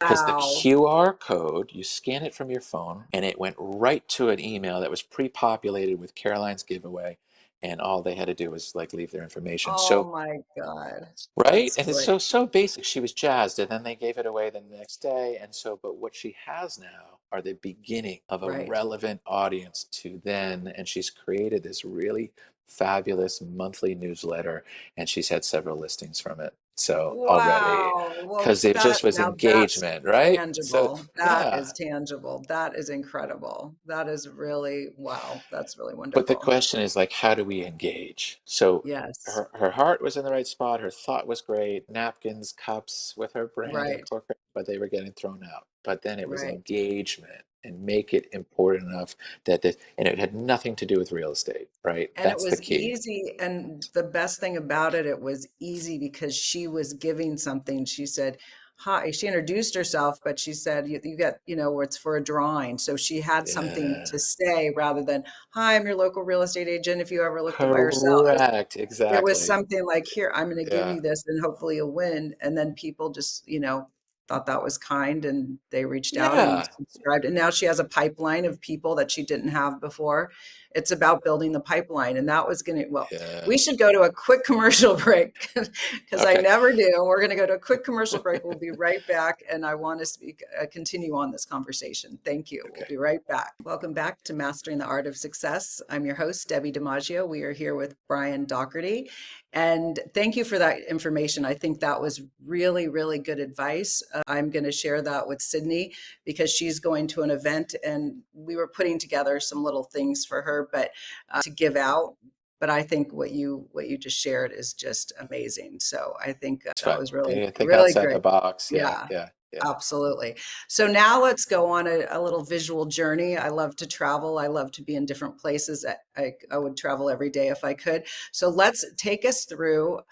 Because the Wow. QR code, you scan it from your phone, and it went right to an email that was pre-populated with Caroline's giveaway, and all they had to do was like leave their information. Oh So my God. right, That's and it's great. so basic. She was jazzed, and then they gave it away the next day. And so, but what she has now are the beginning of a Right. relevant audience to then, and she's created this really fabulous monthly newsletter, and she's had several listings from it. So already, Wow. Well, because it that just was now that's engagement, right? So tangible. That yeah. is tangible. That is incredible. That is really, wow. That's really But the wonderful. question is like, how do we engage? So Yes. her heart was in the right spot. Her thought was great. Napkins, cups with her brand and Right. corporate, but they were getting thrown out. But then it was Right. engagement and make it important enough that this, and it had nothing to do with real estate, right? And it That's the was key. easy. And the best thing about it, it was easy because she was giving something. She said, hi, she introduced herself, but she said, you get, where it's for a drawing. So she had something Yeah. to say rather than, hi, I'm your local real estate agent. If you ever look to buy or sell, Correct. it was Exactly. something like, here, I'm going to give Yeah. you this and hopefully you'll win. And then people just, thought that was kind and they reached out and Yeah. subscribed. And now she has a pipeline of people that she didn't have before. It's about building the pipeline. And that was going to, well, Yeah. we should go to a quick commercial break because I Okay. never do. We're going to go to a quick commercial break. We'll be right back. And I want to continue on this conversation. Thank you. We'll Okay. be right back. Welcome back to Mastering the Art of Success. I'm your host, Debbi DiMaggio. We are here with Brian Doherty. And thank you for that information. I think that was really, really good advice. I'm going to share that with Sydney because she's going to an event and we were putting together some little things for her, but to give out. But I think what you just shared is just amazing. So I think It's that fun. was really, Yeah, think really outside the great. box. Yeah. Yeah. Yeah. Yeah. Absolutely. So now let's go on a little visual journey. I love to travel. I love to be in different places. I would travel every day if I could. So let's take us through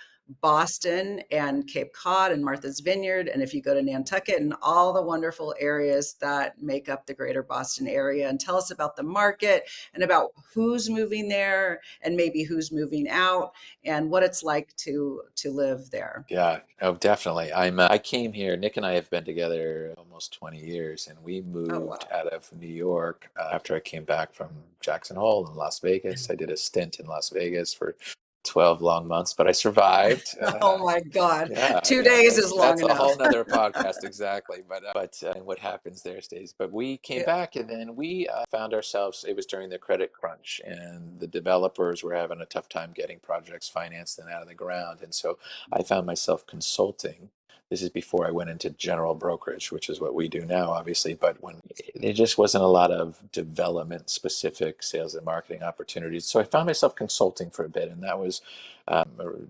Boston and Cape Cod and Martha's Vineyard. And if you go to Nantucket and all the wonderful areas that make up the greater Boston area, and tell us about the market and about who's moving there and maybe who's moving out and what it's like to live there. Yeah, oh, definitely. I came here. Nick and I have been together almost 20 years, and we Oh, moved wow. out of New York after I came back from Jackson Hole in Las Vegas. I did a stint in Las Vegas for 12 long months, but I survived. Oh my God. Yeah, Two yeah, days is long that's a enough. whole nother podcast, exactly. But and what happens there stays. But we came Yeah. back, and then we found ourselves. It was during the credit crunch, and the developers were having a tough time getting projects financed and out of the ground. And so I found myself consulting. This is before I went into general brokerage, which is what we do now, obviously. But when there just wasn't a lot of development specific sales and marketing opportunities, so I found myself consulting for a bit, and that was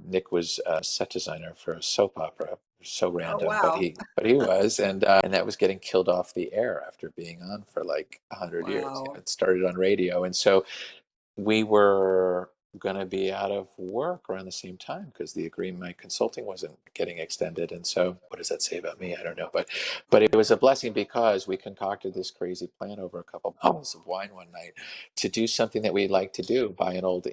Nick was a set designer for a soap opera. So Oh, random, but wow. he was, and that was getting killed off the air after being on for like 100 years. Wow. It started on radio, and so we were going to be out of work around the same time because the agreement, my consulting wasn't getting extended. And so, what does that say about me? I don't know, but it was a blessing because we concocted this crazy plan over a couple bottles of wine one night to do something that we like to do: buy an old.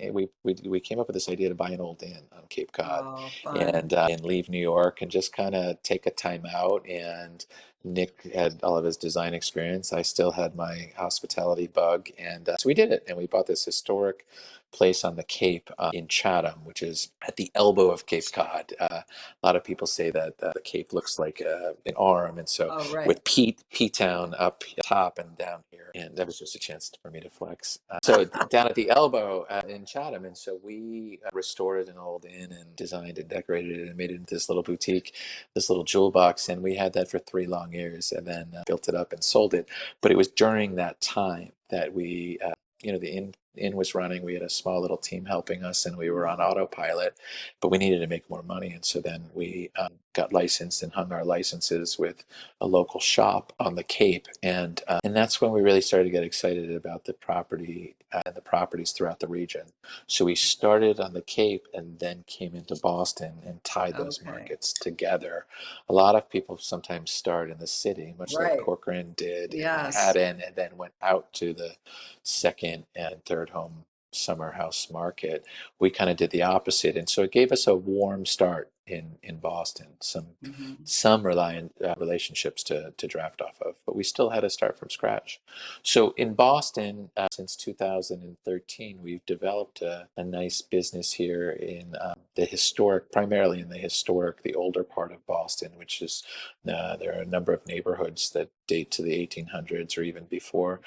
We came up with this idea to buy an old inn on Cape Cod, Oh, fun. and leave New York and just kind of take a time out. And Nick had all of his design experience. I still had my hospitality bug. And so we did it. And we bought this historic place on the Cape in Chatham, which is at the elbow of Cape Cod. A lot of people say that the Cape looks like an arm. And so Oh, right. with P-Town up top and down here. And that was just a chance for me to flex. So down at the elbow in Chatham. And so we restored an old inn and designed and decorated it and made it into this little boutique, this little jewel box. And we had that for 3 long years and then built it up and sold it. But it was during that time that we, the inn was running. We had a small little team helping us, and we were on Wow. autopilot. But we needed to make more money, and so then we got licensed and hung our licenses with a local shop on the Cape, and that's when we really started to get excited about the property and the properties throughout the region. So we started on the Cape and then came into Boston and tied those Okay. markets together. A lot of people sometimes start in the city, much like Right. Corcoran did in Yes. Manhattan, and then went out to the second and third home summer house market. We kind of did the opposite. And so it gave us a warm start in Boston. Hmm. Some reliant relationships to draft off of, but we still had to start from scratch. So in Boston, since 2013, we've developed a nice business here in the historic, primarily in the historic, the older part of Boston, which is there are a number of neighborhoods that date to the 1800s or even before.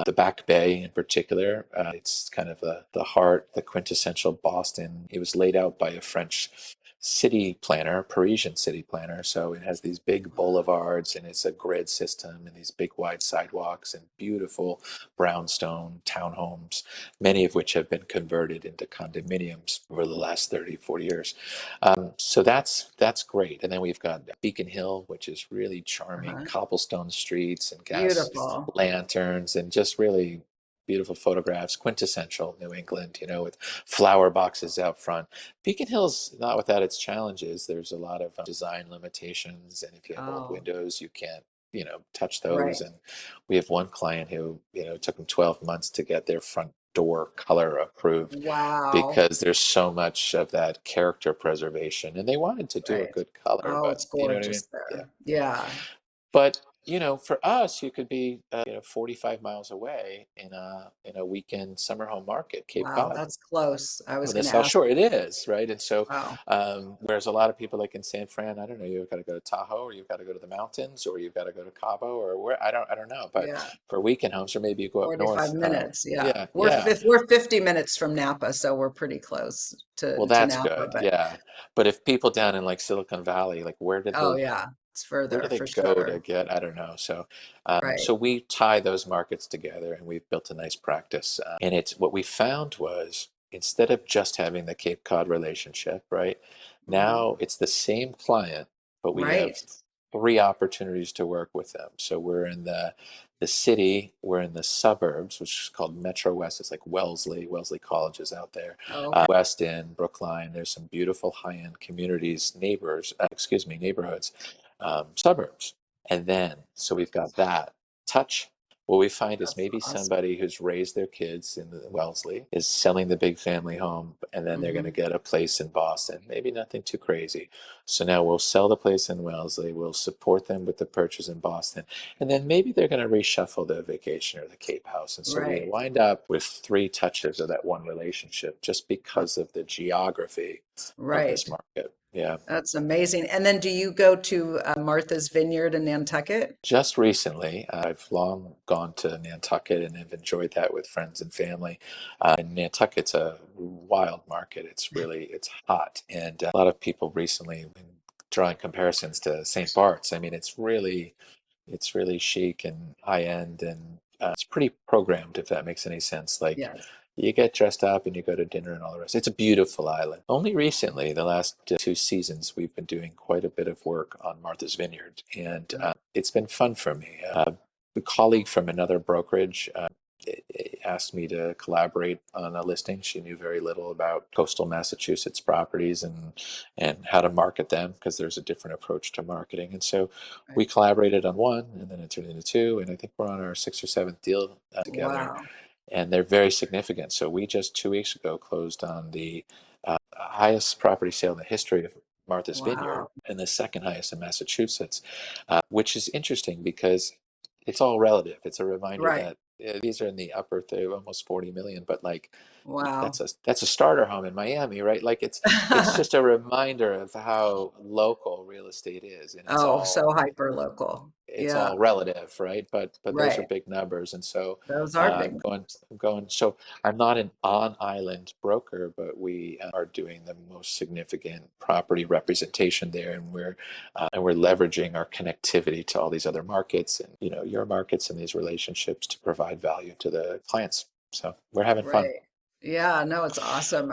The Back Bay, in particular, it's kind of the heart, the quintessential Boston. It was laid out by a French city planner, Parisian city planner. So it has these big boulevards and it's a grid system and these big wide sidewalks and beautiful brownstone townhomes, many of which have been converted into condominiums over the last 30, 40 years. So that's great. And then we've got Beacon Hill, which is really charming, Uh-huh. cobblestone streets and gas Beautiful. lanterns and just really beautiful photographs, quintessential New England, with flower boxes out front. Beacon Hill's not without its challenges. There's a lot of design limitations, and if you have old Oh, windows, you can't, touch those. right. And we have one client who, it took them 12 months to get their front door color approved Wow. because there's so much of that character preservation, and they wanted to do a Right. good color, Oh, but it's you know what I mean? gorgeous Yeah. there. Yeah. But for us, you could be 45 miles away in a weekend summer home market, Cape Wow, Cod, that's close. I was on the going to South ask Shore. you. It is, right? And so, Wow. whereas a lot of people like in San Fran, I don't know, you've got to go to Tahoe, or you've got to go to the mountains, or you've got to go to Cabo, or where I don't know. But Yeah. for weekend homes, or maybe you go up 45 north. minutes. Yeah. Yeah, We're yeah. fif- we're 50 minutes from Napa, so we're pretty close Well, to that's Napa, good. but Yeah. But if people down in like Silicon Valley, like oh yeah, it's where do further they for go to sure. get, I don't know. So Right. so we tie those markets together and we've built a nice practice, and it's what we found was, instead of just having the Cape Cod relationship, right, Hmm. now it's the same client, but we have Right. three opportunities to work with them. So we're in the city, we're in the suburbs, which is called Metro West. It's like Wellesley College is out there. Oh, okay. West End, Brookline, there's some beautiful high-end communities, neighborhoods, suburbs. And then, so we've got that touch. What we find is That's maybe awesome. somebody who's raised their kids in the Wellesley is selling the big family home, and then they're going to Hmm. get a place in Boston. Maybe nothing too crazy. So now we'll sell the place in Wellesley. We'll support them with the purchase in Boston. And then maybe they're going to reshuffle the vacation or the Cape House. And so we Right. wind up with three touches of that one relationship just Uh, because of the geography of this Right. market. Yeah. That's amazing. And then do you go to Martha's Vineyard in Nantucket? Just recently, I've long gone to Nantucket and have enjoyed that with friends and family. And Nantucket's a wild market. It's hot, and a lot of people recently been drawing comparisons to St. Bart's. I mean, it's really chic and high end, and it's pretty programmed, if that makes any sense. Like, Yes. you get dressed up and you go to dinner and all the rest. It's a beautiful island. Only recently, the last two seasons, we've been doing quite a bit of work on Martha's Vineyard, and it's been fun for me. A colleague from another brokerage asked me to collaborate on a listing. She knew very little about coastal Massachusetts properties and how to market them, because there's a different approach to marketing. And so we Right. collaborated on one, and then it turned into two, and I think we're on our sixth or seventh deal together, Wow. and they're very significant. So we just 2 weeks ago closed on the highest property sale in the history of Martha's Vineyard Wow. and the second highest in Massachusetts, which is interesting because it's all relative. It's a reminder Right. that these are in the upper almost 40 million, but like Wow. that's a starter home in Miami, right? Like it's just a reminder of how local real estate is, and it's Oh, so all hyper local. it's Yeah. all relative, right? But those are Right. big numbers, and so Those are big going numbers. I'm going. So I'm not an on-island broker, but we are doing the most significant property representation there, and we're leveraging our connectivity to all these other markets, and your markets and these relationships to provide value to the clients. So we're having fun. Right. Yeah, no, it's awesome.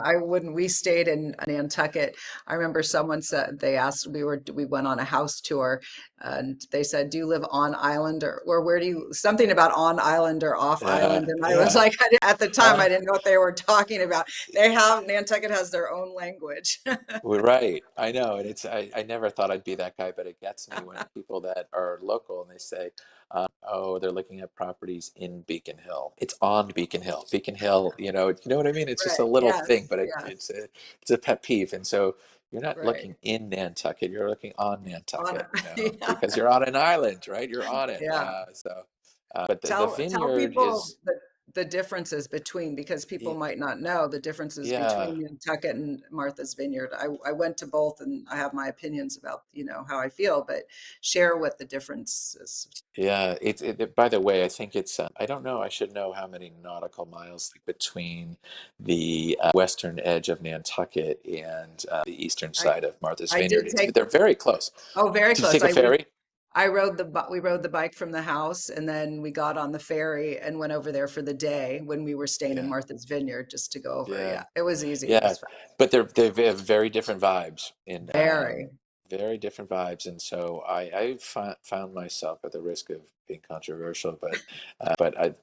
We stayed in Nantucket. I remember someone said, they asked, we went on a house tour and they said, do you live on island or where do you, something about on island or off island? And I was Yeah. like, at the time, Uh, I didn't know what they were talking about. Nantucket has their own language. We're right. I know. And I never thought I'd be that guy, but it gets me when people that are local and they say, oh, they're looking at properties in Beacon Hill. It's on Beacon Hill. Beacon Hill, you know what I mean? It's just a Right. little thing, Yes. but Yes. it's a pet peeve. And so you're not Right. looking in Nantucket, you're looking on On Nantucket, yeah. because you're on an island, right? You're on it. Yeah. But the Tell vineyard people is, the differences between, because people y- might not know the differences yeah. between Nantucket and Martha's Vineyard. I went to both and I have my opinions about, how I feel, but share what the difference is. Yeah, by the way, I think it's, I don't know, I should know how many nautical miles like, between the western edge of Nantucket and the eastern I side of Martha's I Vineyard. did take They're very close. Oh, very Did you close. take a ferry? We rode the bike from the house and then we got on the ferry and went over there for the day when we were staying in Yeah, Martha's Vineyard just to go over. yeah, Yeah, it was easy. It yeah. was fun. But they have very different vibes in Very very different vibes, and so I found myself at the risk of being controversial, but I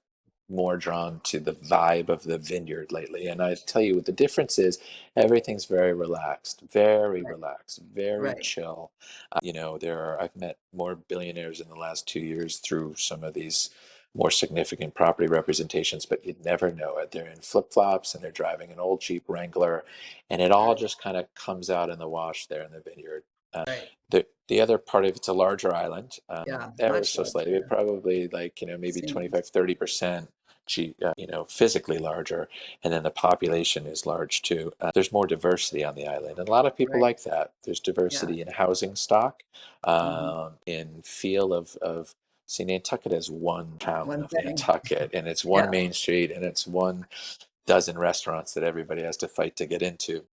more drawn to the vibe of the vineyard lately. And I tell you what the difference is, everything's right, very right, chill. I've met more billionaires in the last 2 years through some of these more significant property representations, but you'd never know it. They're in flip-flops and they're driving an old Jeep Wrangler, and it all right, just kind of comes out in the wash there in the vineyard. right. The other part of it's a larger island, Yeah, ever much so slightly, larger. probably like, maybe Seems 25-30% physically larger, and then the population is large too. There's more diversity on the island, and a lot of people right. like that. There's Yeah. diversity in housing stock, Hmm. in feel of. See, Nantucket is one town One of thing. Nantucket, and it's one Yeah. main street, and it's one dozen restaurants that everybody has to fight to get into.